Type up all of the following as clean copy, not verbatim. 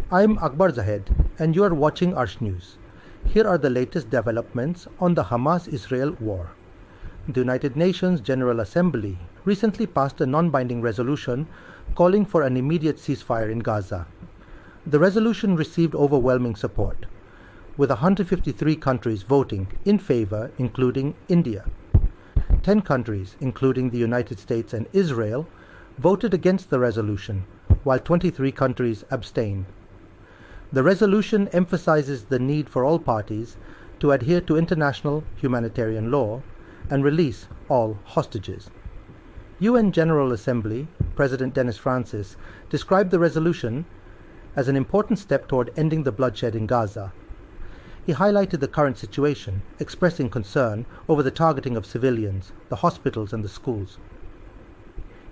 I'm Akbar Zahed, and you are watching Arsh News. Here are the latest developments on the Hamas-Israel war. The United Nations General Assembly recently passed a non-binding resolution calling for an immediate ceasefire in Gaza. The resolution received overwhelming support, with 153 countries voting in favor, including India. 10 countries, including the United States and Israel, voted against the resolution, while 23 countries abstained. The resolution emphasizes the need for all parties to adhere to international humanitarian law and release all hostages. UN General Assembly President Dennis Francis described the resolution as an important step toward ending the bloodshed in Gaza. He highlighted the current situation, expressing concern over the targeting of civilians, the hospitals and the schools.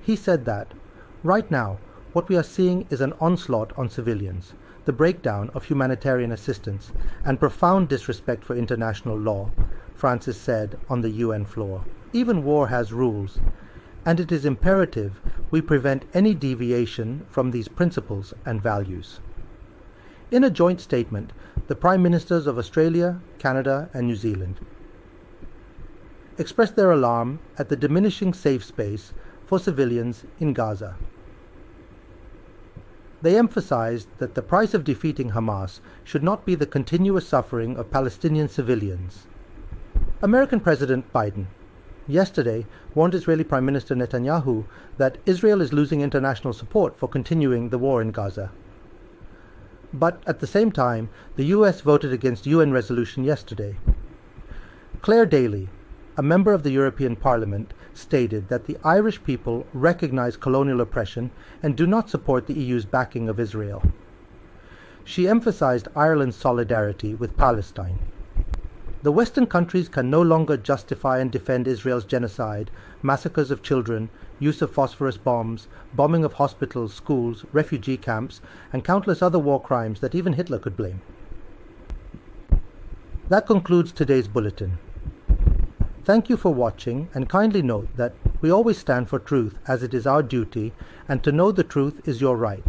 He said that, right now, what we are seeing is an onslaught on civilians, the breakdown of humanitarian assistance, and profound disrespect for international law, Francis said on the UN floor. Even war has rules, and it is imperative we prevent any deviation from these principles and values. In a joint statement, the Prime Ministers of Australia, Canada, and New Zealand expressed their alarm at the diminishing safe space for civilians in Gaza. They emphasized that the price of defeating Hamas should not be the continuous suffering of Palestinian civilians. American President Biden yesterday warned Israeli Prime Minister Netanyahu that Israel is losing international support for continuing the war in Gaza. But at the same time, the US voted against UN resolution yesterday. Claire Daly, a member of the European Parliament, stated that the Irish people recognize colonial oppression and do not support the EU's backing of Israel. She emphasized Ireland's solidarity with Palestine. The Western countries can no longer justify and defend Israel's genocide, massacres of children, use of phosphorus bombs, bombing of hospitals, schools, refugee camps, and countless other war crimes that even Hitler could blame. That concludes today's bulletin. Thank you for watching, and kindly note that we always stand for truth, as it is our duty, and to know the truth is your right.